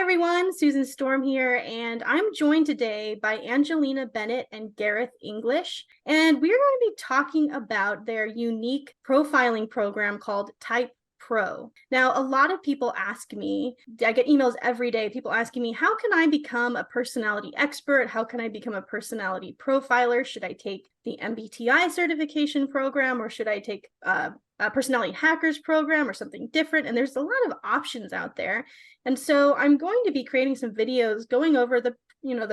everyone, Susan Storm here, and I'm joined today by Angelina, Bennet, and Gareth English, and we're going to be talking about their unique profiling program called Type Pro. Now, a lot of people ask me, I get emails every day, people asking me, how can I become a personality expert? How can I become a personality profiler? Should I take the MBTI certification program, or should I take a personality hackers program or something different? And there's a lot of options out there. And so I'm going to be creating some videos going over the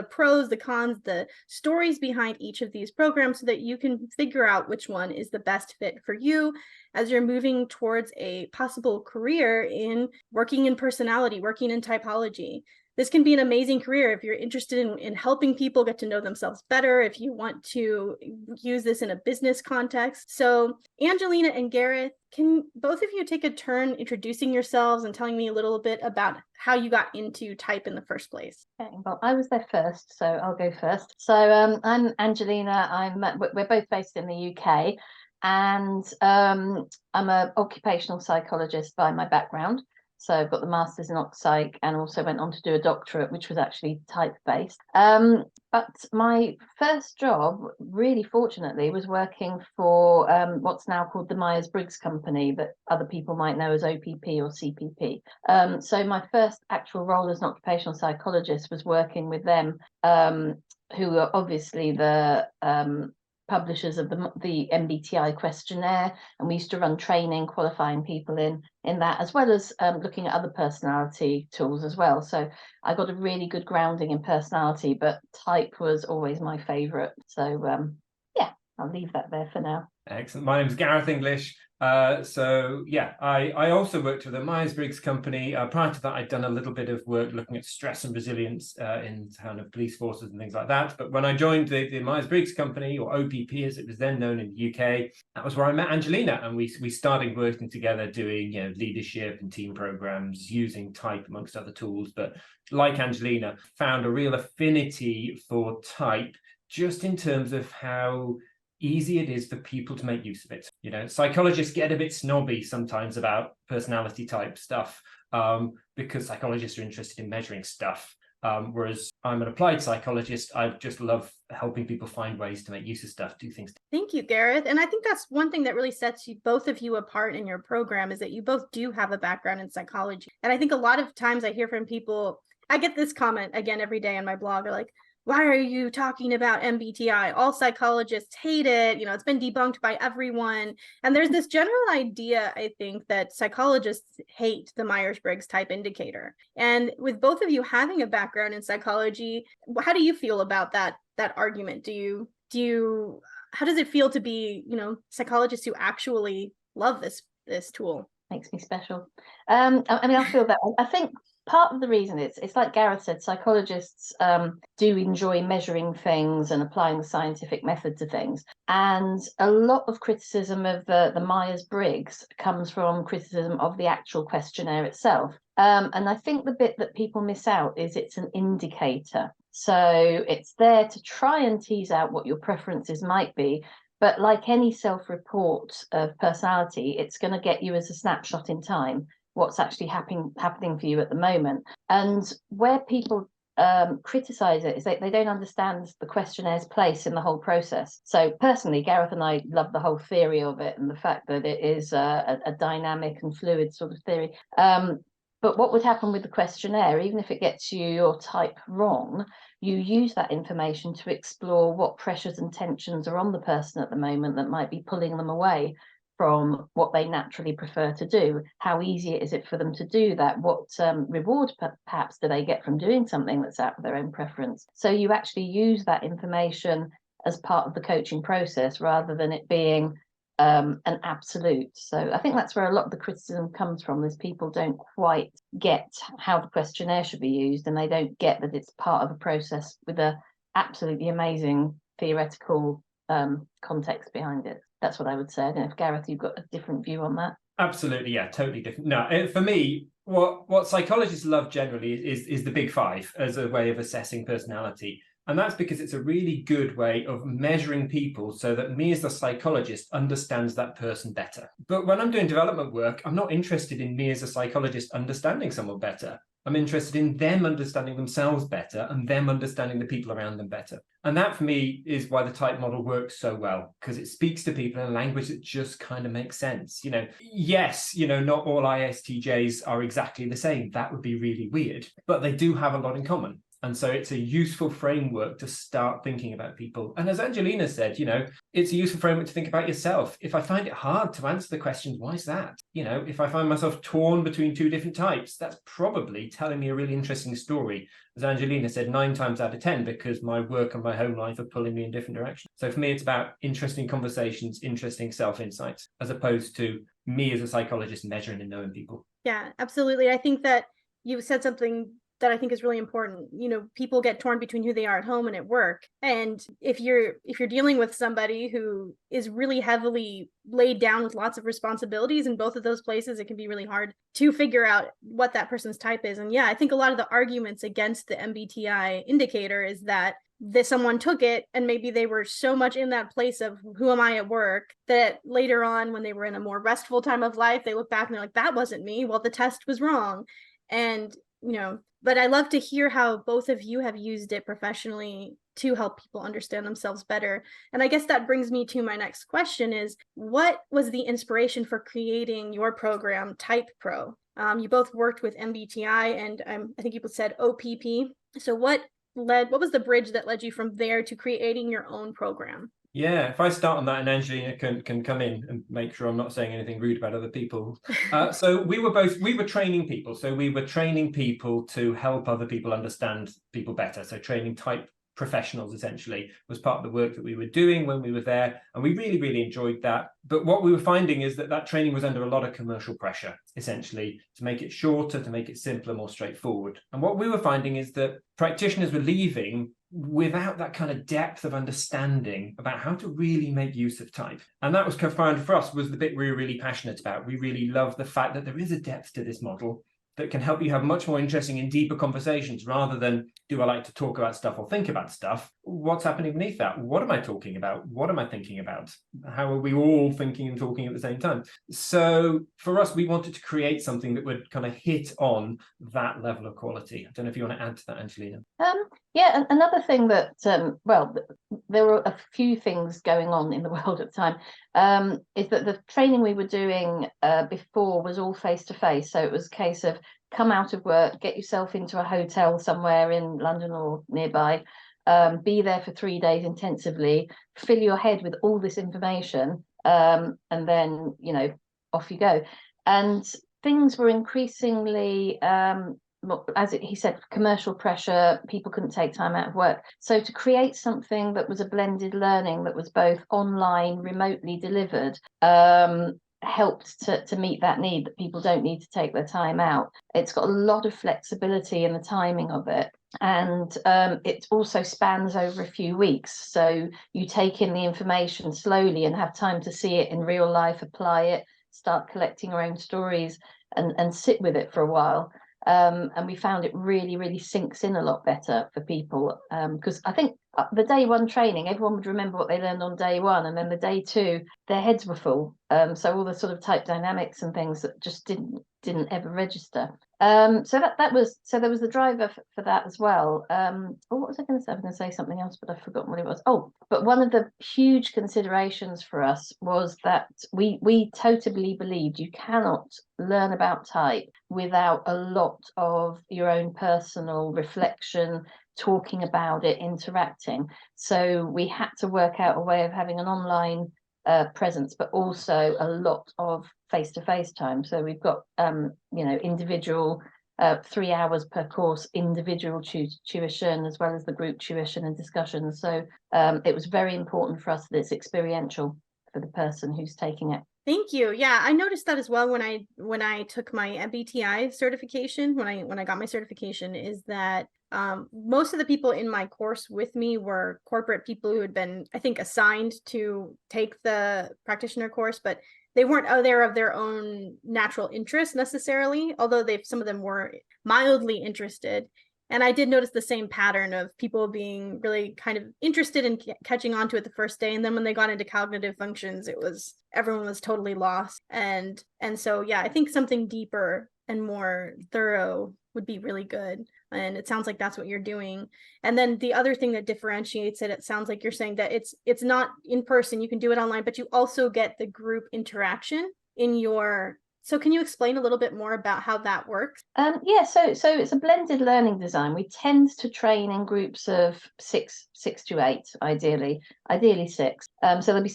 pros, the cons, the stories behind each of these programs so that you can figure out which one is the best fit for you as you're moving towards a possible career in working in personality, working in typology. This can be an amazing career if you're interested in helping people get to know themselves better, if you want to use this in a business context. So Angelina and Gareth, can both of you take a turn introducing yourselves and telling me a little bit about how you got into type in the first place? Okay, well, I was there first, so I'll go first. So I'm Angelina. We're both based in the UK, and I'm an occupational psychologist by my background. So I've got the master's in Oxpsych and also went on to do a doctorate, which was actually type-based. But my first job, really fortunately, was working for what's now called the Myers-Briggs Company, that other people might know as OPP or CPP. So my first actual role as an occupational psychologist was working with them, who are obviously the publishers of the MBTI questionnaire, and we used to run training qualifying people in that, as well as looking at other personality tools as well. So I got a really good grounding in personality, but type was always my favorite. So yeah, I'll leave that there for now. Excellent. My name is Gareth English. I also worked for the Myers-Briggs Company. Prior to that, I'd done a little bit of work looking at stress and resilience in kind of police forces and things like that. But when I joined the Myers-Briggs Company, or OPP as it was then known in the UK, that was where I met Angelina, and we started working together doing leadership and team programs using type amongst other tools. But like Angelina, found a real affinity for type just in terms of how easy it is for people to make use of it. Psychologists get a bit snobby sometimes about personality type stuff because psychologists are interested in measuring stuff. Whereas I'm an applied psychologist, I just love helping people find ways to make use of stuff, do things. Thank you, Gareth. And I think that's one thing that really sets both of you apart in your program, is that you both do have a background in psychology. And I think a lot of times I hear from people, I get this comment again every day on my blog, are like, why are you talking about MBTI? All psychologists hate it. It's been debunked by everyone. And there's this general idea, I think, that psychologists hate the Myers-Briggs type indicator. And with both of you having a background in psychology, how do you feel about that argument? How does it feel to be, psychologists who actually love this tool? Makes me special. I feel that. I think part of the reason it's like Gareth said, psychologists do enjoy measuring things and applying the scientific method to things. And a lot of criticism of the Myers-Briggs comes from criticism of the actual questionnaire itself. And I think the bit that people miss out is it's an indicator. So it's there to try and tease out what your preferences might be. But like any self-report of personality, it's going to get you as a snapshot in time what's actually happening for you at the moment. And where people criticize it is they don't understand the questionnaires' place in the whole process. So personally, Gareth and I love the whole theory of it and the fact that it is a dynamic and fluid sort of theory. But what would happen with the questionnaire, even if it gets you your type wrong, you use that information to explore what pressures and tensions are on the person at the moment that might be pulling them away from what they naturally prefer to do. How easy is it for them to do that? What reward perhaps do they get from doing something that's out of their own preference? So you actually use that information as part of the coaching process rather than it being an absolute. So I think that's where a lot of the criticism comes from, is people don't quite get how the questionnaire should be used, and they don't get that it's part of a process with a absolutely amazing theoretical context behind it. That's what I would say. I don't know if Gareth, you've got a different view on that. Absolutely, yeah, totally different. No, for me, what psychologists love generally is the big five as a way of assessing personality. And that's because it's a really good way of measuring people so that me as the psychologist understands that person better. But when I'm doing development work, I'm not interested in me as a psychologist understanding someone better. I'm interested in them understanding themselves better and them understanding the people around them better. And that for me is why the type model works so well, because it speaks to people in a language that just kind of makes sense. Yes, not all ISTJs are exactly the same. That would be really weird, but they do have a lot in common. And so it's a useful framework to start thinking about people. And as Angelina said, it's a useful framework to think about yourself. If I find it hard to answer the questions, why is that? If I find myself torn between two different types, that's probably telling me a really interesting story. As Angelina said, 9 times out of 10, because my work and my home life are pulling me in different directions. So for me, it's about interesting conversations, interesting self-insights, as opposed to me as a psychologist measuring and knowing people. Yeah, absolutely. I think that you said something that I think is really important. People get torn between who they are at home and at work. And if you're dealing with somebody who is really heavily laid down with lots of responsibilities in both of those places, it can be really hard to figure out what that person's type is. And yeah, I think a lot of the arguments against the MBTI indicator is that someone took it and maybe they were so much in that place of who am I at work that later on, when they were in a more restful time of life, they look back and they're like, that wasn't me. Well, the test was wrong. And but I love to hear how both of you have used it professionally to help people understand themselves better. And I guess that brings me to my next question is, what was the inspiration for creating your program, Type Pro? You both worked with MBTI and I think you said OPP. So what was the bridge that led you from there to creating your own program? Yeah, if I start on that and Angelina can come in and make sure I'm not saying anything rude about other people. So we were training people. So we were training people to help other people understand people better. So training type professionals essentially was part of the work that we were doing when we were there. And we really, really enjoyed that. But what we were finding is that training was under a lot of commercial pressure, essentially, to make it shorter, to make it simpler, more straightforward. And what we were finding is that practitioners were leaving without that kind of depth of understanding about how to really make use of type. And that was co-founded for us, was the bit we were really passionate about. We really love the fact that there is a depth to this model that can help you have much more interesting and deeper conversations rather than, do I like to talk about stuff or think about stuff? What's happening beneath that? What am I talking about? What am I thinking about? How are we all thinking and talking at the same time? So for us, we wanted to create something that would kind of hit on that level of quality. I don't know if you want to add to that, Angelina. Yeah, and another thing that, there were a few things going on in the world at the time, is that the training we were doing before was all face-to-face. So it was a case of come out of work, get yourself into a hotel somewhere in London or nearby, be there for 3 days intensively, fill your head with all this information, and then, off you go. And things were increasingly... he said, commercial pressure, people couldn't take time out of work. So to create something that was a blended learning that was both online, remotely delivered, helped to meet that need, that people don't need to take their time out. It's got a lot of flexibility in the timing of it. And it also spans over a few weeks. So you take in the information slowly and have time to see it in real life, apply it, start collecting your own stories and sit with it for a while. And we found it really, really sinks in a lot better for people, because I think the day one training, everyone would remember what they learned on day one, and then the day two, their heads were full. So all the sort of type dynamics and things that just didn't ever register. So there was the driver for that as well. What was I going to say? I was going to say something else, but I've forgotten what it was. Oh, but one of the huge considerations for us was that we totally believed you cannot learn about type without a lot of your own personal reflection, talking about it, interacting. So we had to work out a way of having an online presence, but also a lot of face-to-face time. So we've got individual 3 hours per course, individual tuition, as well as the group tuition and discussions. So it was very important for us that it's experiential for the person who's taking it. Thank you. Yeah, I noticed that as well when I took my MBTI certification, when I got my certification, is that most of the people in my course with me were corporate people who had been, I think, assigned to take the practitioner course, but they weren't aware of their own natural interest necessarily, although some of them were mildly interested. And I did notice the same pattern of people being really kind of interested in catching on to it the first day. And then when they got into cognitive functions, everyone was totally lost. And so, yeah, I think something deeper and more thorough would be really good. And it sounds like that's what you're doing. And then the other thing that differentiates it sounds like you're saying that it's not in person, you can do it online, but you also get the group interaction in your. So can you explain a little bit more about how that works? Yeah, so it's a blended learning design. We tend to train in groups of six to eight, ideally six. So there'll be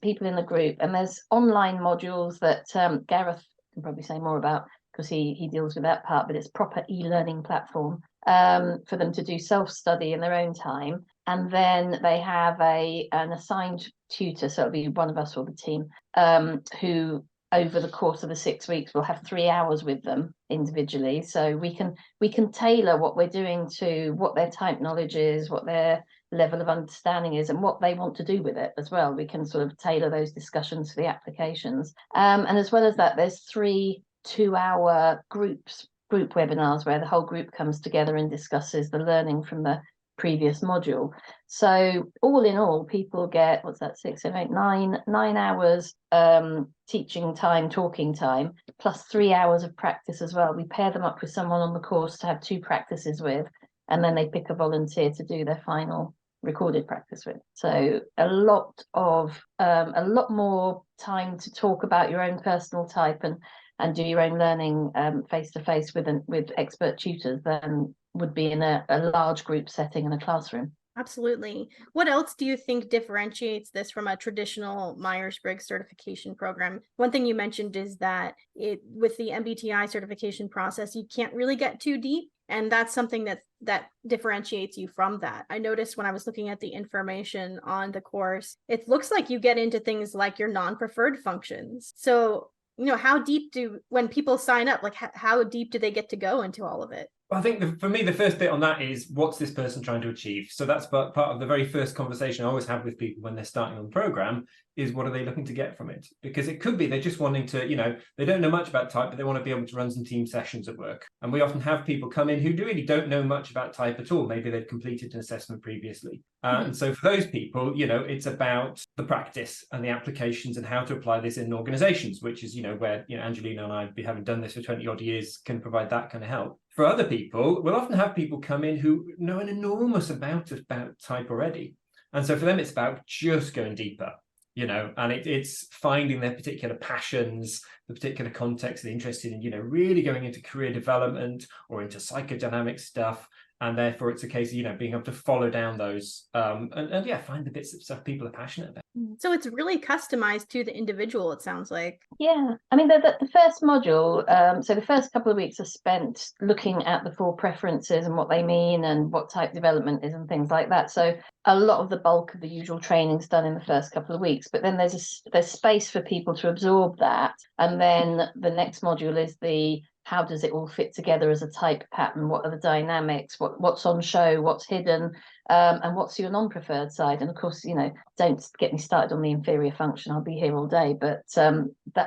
people in the group, and there's online modules that Gareth can probably say more about because he deals with that part, but it's proper e-learning platform for them to do self-study in their own time. And then they have an assigned tutor, so it'll be one of us or the team, who over the course of the 6 weeks, we'll have 3 hours with them individually. So we can tailor what we're doing to what their type knowledge is, what their level of understanding is, and what they want to do with it as well. We can sort of tailor those discussions for the applications. And as well as that, there's 3 2-hour group webinars where the whole group comes together and discusses the learning from the previous module. So all in all, people get, what's that, 6, 7, 8, 9 hours teaching time, talking time, plus 3 hours of practice as well. We pair them up with someone on the course to have 2 practices with, and then they pick a volunteer to do their final recorded practice with. So a lot more time to talk about your own personal type and do your own learning face to face with expert tutors than would be in a large group setting in a classroom. Absolutely. What else do you think differentiates this from a traditional Myers-Briggs certification program? One thing you mentioned is that with the MBTI certification process, you can't really get too deep. And that's something that differentiates you from that. I noticed when I was looking at the information on the course, it looks like you get into things like your non-preferred functions. So, how deep when people sign up, like how deep do they get to go into all of it? I think for me, the first bit on that is, what's this person trying to achieve? So that's part of the very first conversation I always have with people when they're starting on the program is, what are they looking to get from it? Because it could be they're just wanting to, they don't know much about type, but they want to be able to run some team sessions at work. And we often have people come in who really don't know much about type at all. Maybe they've completed an assessment previously. And so for those people, it's about the practice and the applications and how to apply this in organizations, which is, where, Angelina and I, having done this for 20 odd years, can provide that kind of help. For other people, we'll often have people come in who know an enormous amount about type already. And so for them, it's about just going deeper, and it's finding their particular passions, the particular context they're interested in, really going into career development or into psychodynamic stuff. And therefore, it's a case of, being able to follow down those and find the bits of stuff people are passionate about. So it's really customized to the individual, it sounds like. Yeah, I mean, the first module, so the first couple of weeks are spent looking at the 4 preferences and what they mean and what type development is and things like that. So a lot of the bulk of the usual training is done in the first couple of weeks, but then there's space for people to absorb that. And then the next module is how does it all fit together as a type pattern? What are the dynamics? What's on show? What's hidden? And what's your non-preferred side? And of course, don't get me started on the inferior function. I'll be here all day, but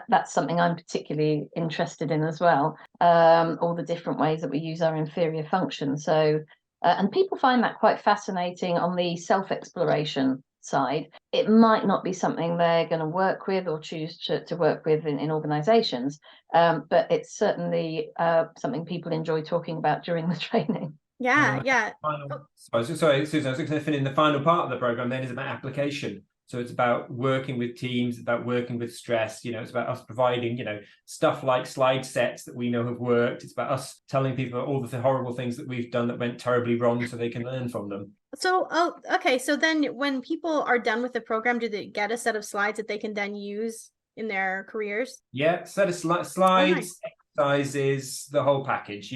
that's something I'm particularly interested in as well. All the different ways that we use our inferior function. So, and people find that quite fascinating on the self-exploration side. It might not be something they're going to work with or choose to work with in organizations, but it's certainly something people enjoy talking about during the training. Yeah. Sorry, Susan, I was going to finish. In the final part of the program then is about application. So it's about working with teams, about working with stress. It's about us providing, stuff like slide sets that we know have worked. It's about us telling people all the horrible things that we've done that went terribly wrong so they can learn from them. So, okay. So then when people are done with the program, do they get a set of slides that they can then use in their careers? Yeah, set of slides, nice. Exercises, the whole package,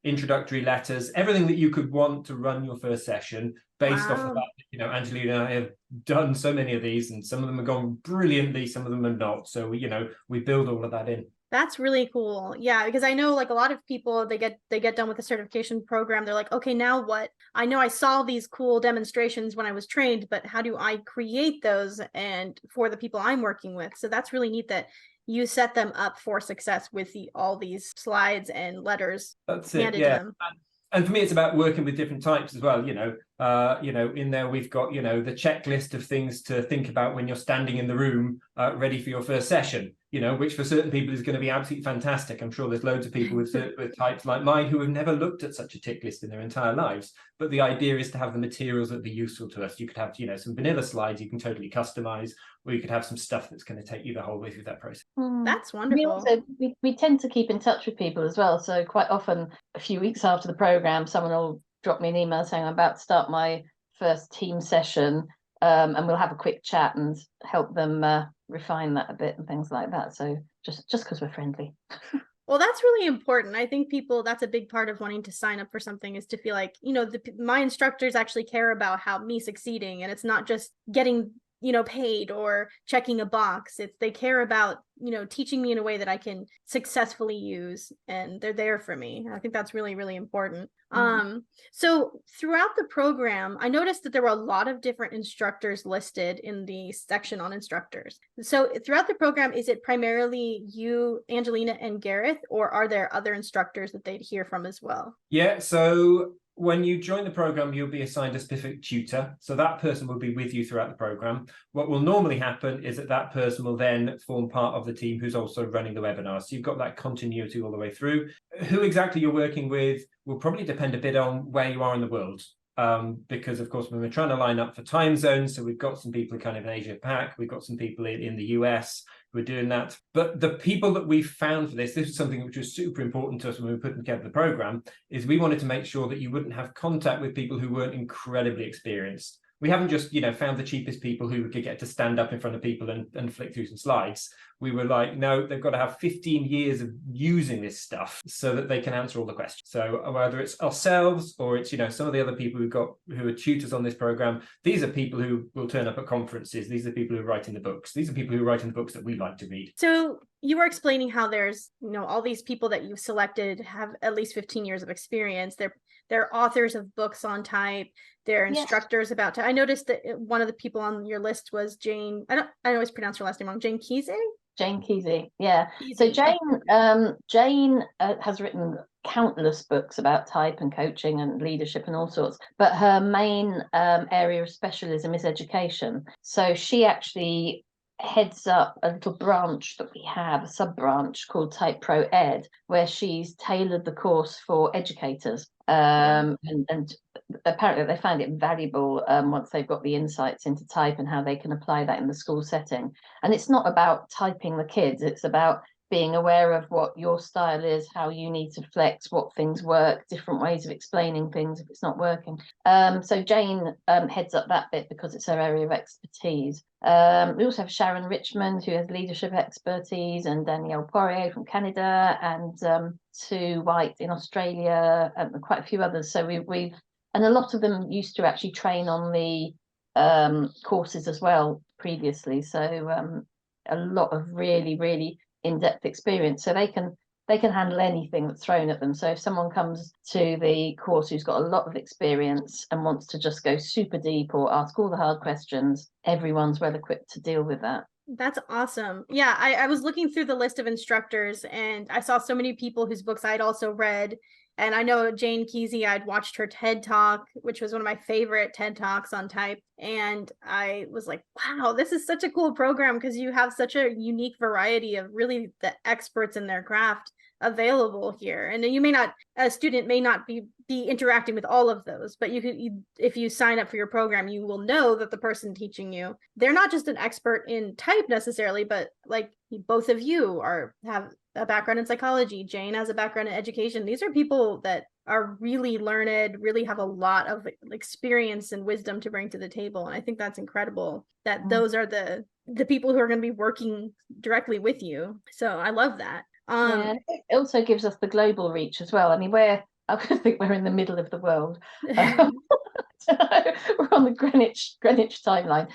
introductory letters, everything that you could want to run your first session based off of that. Angelina and I have done so many of these, and some of them have gone brilliantly, some of them are not. So we build all of that in. That's really cool. Yeah, because I know like a lot of people, they get done with the certification program. They're like, okay, now what? I know I saw these cool demonstrations when I was trained, but how do I create those and for the people I'm working with? So that's really neat that you set them up for success with all these slides and letters handed to them. And for me, it's about working with different types as well. In there we've got, the checklist of things to think about when you're standing in the room ready for your first session. which for certain people is going to be absolutely fantastic. I'm sure there's loads of people with types like mine who have never looked at such a tick list in their entire lives. But the idea is to have the materials that be useful to us. You could have, some vanilla slides you can totally customize, or you could have some stuff that's going to take you the whole way through that process. That's wonderful. We tend to keep in touch with people as well. So quite often, a few weeks after the program, someone will drop me an email saying, I'm about to start my first team session. And we'll have a quick chat and help them refine that a bit and things like that. So just because we're friendly. Well, that's really important. I think that's a big part of wanting to sign up for something, is to feel like, my instructors actually care about me succeeding, and it's not just getting, paid or checking a box. They care about, teaching me in a way that I can successfully use, and they're there for me. I think that's really, really important. So throughout the program, I noticed that there were a lot of different instructors listed in the section on instructors. So throughout the program, is it primarily you, Angelina, and Gareth, or are there other instructors that they'd hear from as well? Yeah, so when you join the program, you'll be assigned a specific tutor. So that person will be with you throughout the program. What will normally happen is that person will then form part of the team who's also running the webinar. So you've got that continuity all the way through. Who exactly you're working with will probably depend a bit on where you are in the world. Because, of course, when we're trying to line up for time zones, so we've got some people kind of in Asia Pac, we've got some people in the US who are doing that. But the people that we found for this is something which was super important to us when we were putting together the program, is we wanted to make sure that you wouldn't have contact with people who weren't incredibly experienced. We haven't just, found the cheapest people who could get to stand up in front of people and flick through some slides. We were like, no, they've got to have 15 years of using this stuff so that they can answer all the questions. So whether it's ourselves or it's, some of the other people who are tutors on this program, these are people who will turn up at conferences. These are people who are writing the books. These are people who are writing the books that we like to read. So you were explaining how there's, all these people that you've selected have at least 15 years of experience. They're authors of books on type. They're instructors about type. I noticed that one of the people on your list was Jane. I always pronounce her last name wrong. Jane Kesey? Jane Kesey, yeah. Kesey. So Jane has written countless books about type and coaching and leadership and all sorts, but her main area of specialism is education. So she actually heads up a little branch that we have, a sub branch called Type Pro Ed, where she's tailored the course for educators. And apparently they find it valuable once they've got the insights into type and how they can apply that in the school setting. And it's not about typing the kids, it's about being aware of what your style is, how you need to flex, what things work, different ways of explaining things if it's not working. So Jane heads up that bit because it's her area of expertise. We also have Sharon Richmond, who has leadership expertise, and Danielle Poirier from Canada, and Sue White in Australia, and quite a few others. So we've and a lot of them used to actually train on the courses as well previously. So a lot of really, really in-depth experience, so they can handle anything that's thrown at them. So if someone comes to the course who's got a lot of experience and wants to just go super deep or ask all the hard questions, everyone's well equipped to deal with that. That's awesome. Yeah, I was looking through the list of instructors and I saw so many people whose books I'd also read. And I know Jane Kesey, I'd watched her TED Talk, which was one of my favorite TED Talks on type. And I was like, wow, this is such a cool program because you have such a unique variety of really the experts in their craft available here. And a student may not be interacting with all of those, but if you sign up for your program, you will know that the person teaching you, they're not just an expert in type necessarily, but like both of you have a background in psychology. Jane has a background in education. These are people that are really learned, really have a lot of experience and wisdom to bring to the table. And I think that's incredible that those are the people who are going to be working directly with you. So I love that. It also gives us the global reach as well. I mean, I think we're in the middle of the world. We're on the Greenwich timeline.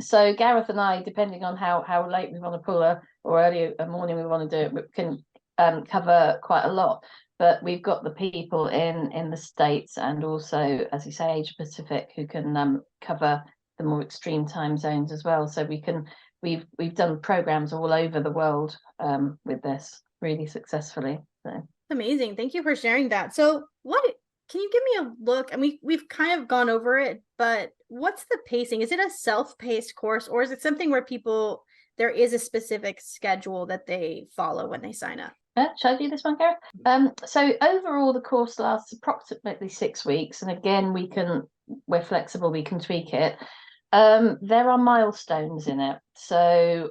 So Gareth and I, depending on how late we want to pull or early morning we want to do it, we can cover quite a lot. But we've got the people in the States and also, as you say, Asia Pacific, who can cover the more extreme time zones as well. So we've done programs all over the world with this really successfully. So amazing. Thank you for sharing that. So can you give me a look? And we've kind of gone over it, but what's the pacing? Is it a self-paced course, or is it something where there is a specific schedule that they follow when they sign up? Shall I do this one, Gareth? So overall, the course lasts approximately 6 weeks, and again, we're flexible, we can tweak it. There are milestones in it, so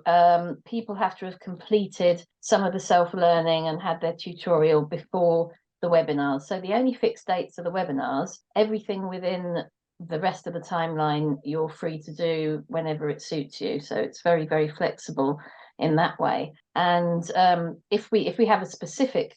people have to have completed some of the self-learning and had their tutorial before the webinars. So the only fixed dates are the webinars. Everything within the rest of the timeline you're free to do whenever it suits you. So it's very, very flexible in that way. And if we have a specific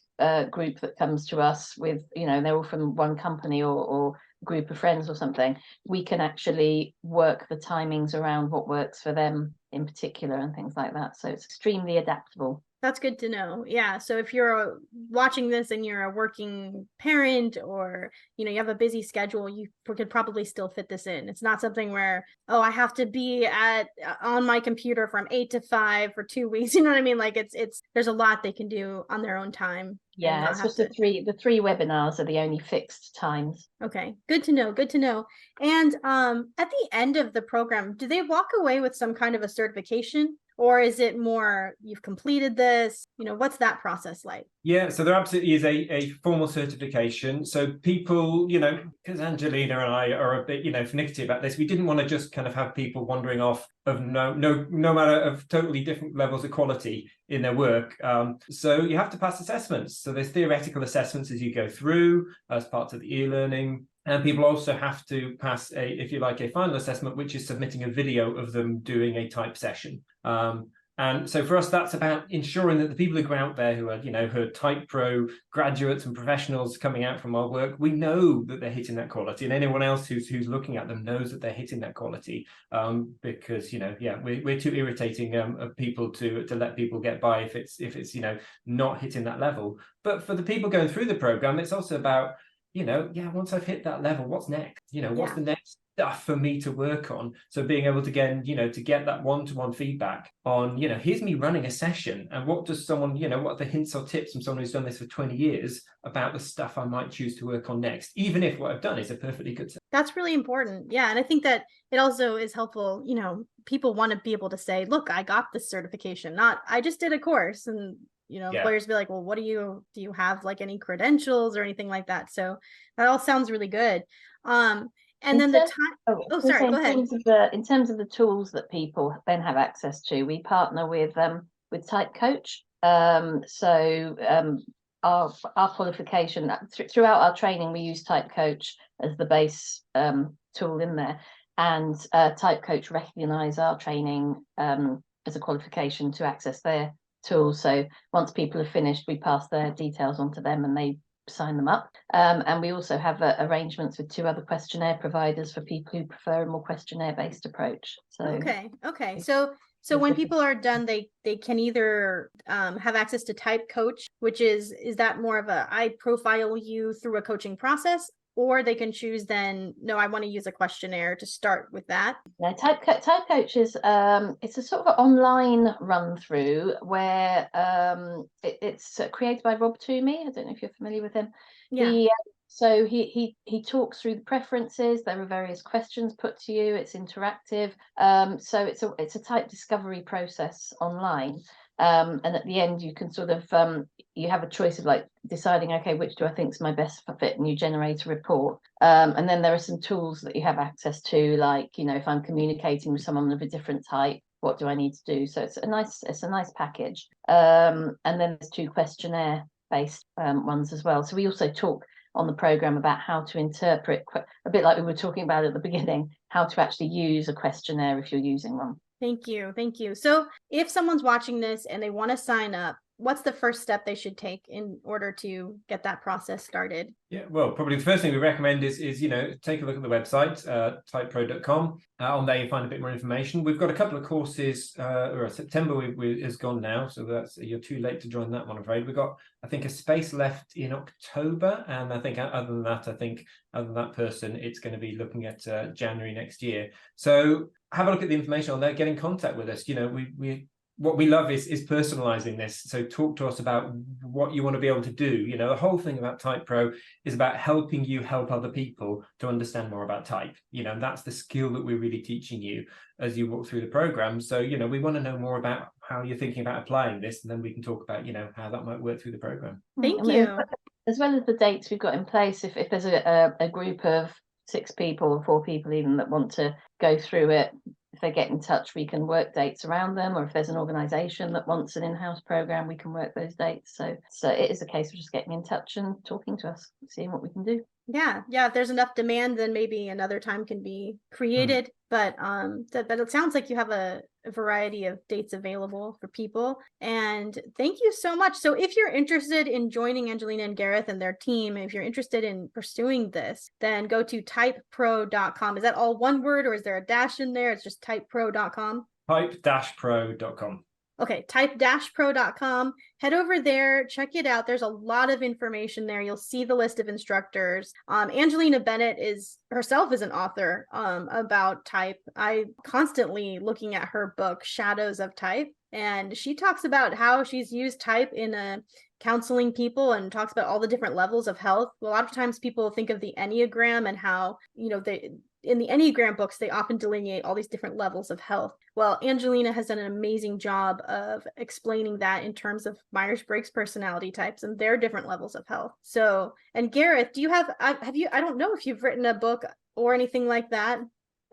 group that comes to us with, they're all from one company or group of friends or something, we can actually work the timings around what works for them in particular and things like that. So it's extremely adaptable. That's good to know. Yeah. So if you're watching this and you're a working parent, or, you have a busy schedule, you could probably still fit this in. It's not something where, oh, I have to be on my computer from 8 to 5 for 2 weeks. You know what I mean? Like there's a lot they can do on their own time. Yeah, it's just the three webinars are the only fixed times. Okay. Good to know. Good to know. And at the end of the program, do they walk away with some kind of a certification? Or is it more, you've completed this? What's that process like? Yeah, so there absolutely is a formal certification. So people, because Angelina and I are a bit, finicky about this, we didn't want to just kind of have people wandering off of no matter of totally different levels of quality in their work. So you have to pass assessments. So there's theoretical assessments as you go through as part of the e-learning. And people also have to pass a final assessment, which is submitting a video of them doing a type session. And so for us, that's about ensuring that the people who go out there who are Type Pro graduates and professionals coming out from our work, we know that they're hitting that quality, and anyone else who's looking at them knows that they're hitting that quality. Because we're too irritating of people to let people get by if it's not hitting that level. But for the people going through the program, it's also about once I've hit that level, what's next? What's the next stuff for me to work on? So being able to get that one-to-one feedback on, here's me running a session, and what does someone, what are the hints or tips from someone who's done this for 20 years about the stuff I might choose to work on next, even if what I've done is a perfectly good set. That's really important. Yeah. And I think that it also is helpful, people want to be able to say, look, I got this certification, not I just did a course. And employers be like, well, what do you have like any credentials or anything like that? So that all sounds really good. And then the time. Oh, sorry, go ahead. In terms of the tools that people then have access to, we partner with Type Coach. So our qualification throughout our training, we use Type Coach as the base tool in there, and Type Coach recognise our training as a qualification to access their tools. So once people have finished, we pass their details on to them and they sign them up. And we also have arrangements with 2 other questionnaire providers for people who prefer a more questionnaire based approach. So okay. So when people are done, they can either have access to Type Coach, which is that more of I profile you through a coaching process, or they can choose then, no, I want to use a questionnaire to start with that. Yeah, Type Coach is it's a sort of online run through where it's created by Rob Toomey. I don't know if you're familiar with him. Yeah. He talks through the preferences. There are various questions put to you. It's interactive. So it's a type discovery process online. And at the end, you can sort of you have a choice of like deciding, okay, which do I think is my best fit, and you generate a report. And then there are some tools that you have access to, like if I'm communicating with someone of a different type, what do I need to do? So it's a nice package. And then there's 2 questionnaire based ones as well. So we also talk on the program about how to interpret, a bit like we were talking about at the beginning, how to actually use a questionnaire if you're using one. Thank you. So if someone's watching this and they want to sign up, what's the first step they should take in order to get that process started? Yeah, well, probably the first thing we recommend is take a look at the website, typepro.com. On there you find a bit more information. We've got a couple of courses, September is gone now, so you're too late to join that one, I'm afraid. We've got, I think, a space left in October, and I think other than that person, it's going to be looking at January next year. So have a look at the information on there, get in contact with us. what we love is personalizing this. So talk to us about what you want to be able to do. You know, the whole thing about Type Pro is about helping you help other people to understand more about type. You know, that's the skill that we're really teaching you as you walk through the program. So, you know, we want to know more about how you're thinking about applying this, and then we can talk about, you know, how that might work through the program. Thank you. As well as the dates we've got in place, if there's a group of 6 people or 4 people even that want to go through it, if they get in touch, we can work dates around them. Or if there's an organisation that wants an in-house program, we can work those dates. So it is a case of just getting in touch and talking to us, seeing what we can do. Yeah. If there's enough demand, then maybe another time can be created. But it sounds like you have a variety of dates available for people. And thank you so much. So if you're interested in joining Angelina and Gareth and their team, if you're interested in pursuing this, then go to typepro.com. Is that all one word, or is there a dash in there? It's just typepro.com. Type-pro.com. Okay, type-pro.com. Head over there, check it out. There's a lot of information there. You'll see the list of instructors. Angelina Bennet herself is an author about type. I constantly looking at her book, Shadows of Type, and she talks about how she's used type in counseling people, and talks about all the different levels of health. A lot of times people think of the Enneagram and how, you know, in the Enneagram books, they often delineate all these different levels of health. Well, Angelina has done an amazing job of explaining that in terms of Myers-Briggs personality types and their different levels of health. So, and Gareth, do you have you, I don't know if you've written a book or anything like that.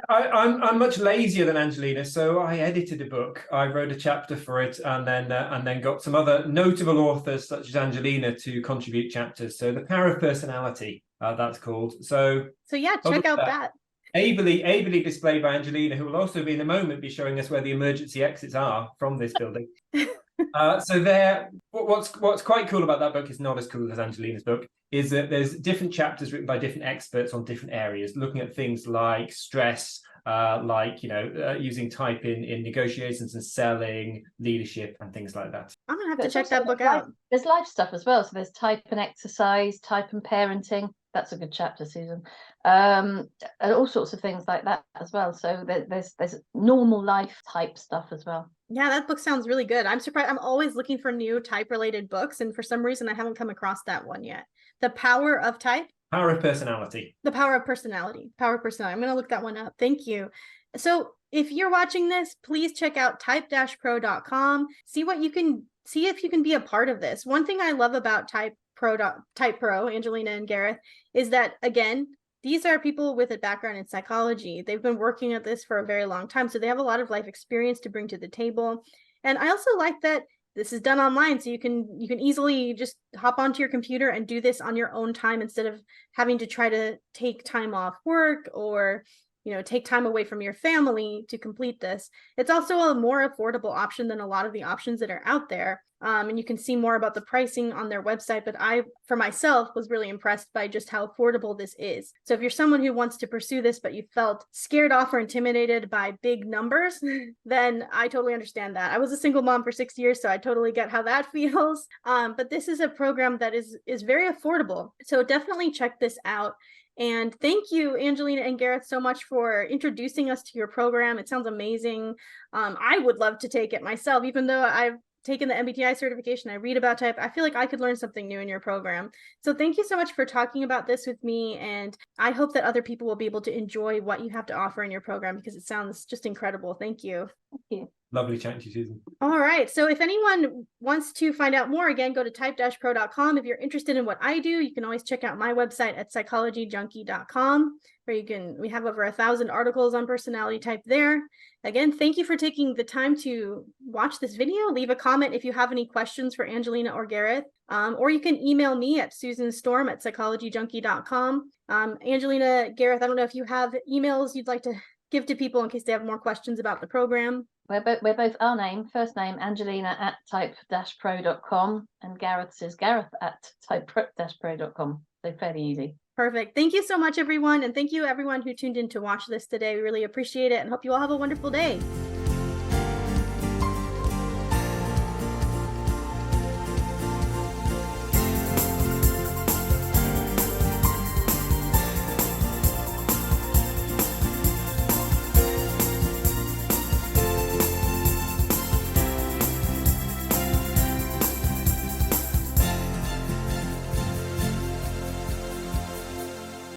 I'm much lazier than Angelina, so I edited a book. I wrote a chapter for it, and then got some other notable authors such as Angelina to contribute chapters. So the Power of Personality, that's called. So yeah, check out that. Ably displayed by Angelina, who will also in a moment be showing us where the emergency exits are from this building. So what's quite cool about that book, is not as cool as Angelina's book, is that there's different chapters written by different experts on different areas, looking at things like stress, using type in negotiations and selling, leadership, and things like that. I'm gonna have to check that book out. There's life stuff as well. So there's type and exercise, type and parenting. That's a good chapter, Susan. And all sorts of things like that as well. So there's normal life type stuff as well. Yeah, that book sounds really good. I'm surprised. I'm always looking for new type related books, and for some reason I haven't come across that one yet. The Power of Type? Power of Personality. The Power of Personality. Power of Personality. I'm going to look that one up. Thank you. So if you're watching this, please check out type-pro.com. See if you can be a part of this. One thing I love about Type Pro, Angelina and Gareth, is that, again, these are people with a background in psychology. They've been working at this for a very long time, so they have a lot of life experience to bring to the table. And I also like that this is done online, so you can easily just hop onto your computer and do this on your own time, instead of having to try to take time off work or, you know, take time away from your family to complete this. It's also a more affordable option than a lot of the options that are out there. And you can see more about the pricing on their website, but I, for myself, was really impressed by just how affordable this is. So if you're someone who wants to pursue this, but you felt scared off or intimidated by big numbers, then I totally understand that. I was a single mom for 6 years, so I totally get how that feels. But this is a program that is very affordable. So definitely check this out. And thank you, Angelina and Gareth, so much for introducing us to your program. It sounds amazing. I would love to take it myself, even though I've taken the MBTI certification. I read about type. I feel like I could learn something new in your program. So thank you so much for talking about this with me. And I hope that other people will be able to enjoy what you have to offer in your program, because it sounds just incredible. Thank you. Thank you. Lovely chatting to you, Susan. All right. So if anyone wants to find out more, again, go to type-pro.com. If you're interested in what I do, you can always check out my website at psychologyjunkie.com, where we have over 1,000 articles on personality type there. Again, thank you for taking the time to watch this video. Leave a comment if you have any questions for Angelina or Gareth, or you can email me at susanstorm@psychologyjunkie.com. Angelina, Gareth, I don't know if you have emails you'd like to give to people in case they have more questions about the program. We're both our first name, Angelina at type-pro.com, and Gareth's is Gareth at type-pro.com. So fairly easy. Perfect. Thank you so much, everyone. And thank you, everyone who tuned in to watch this today. We really appreciate it and hope you all have a wonderful day.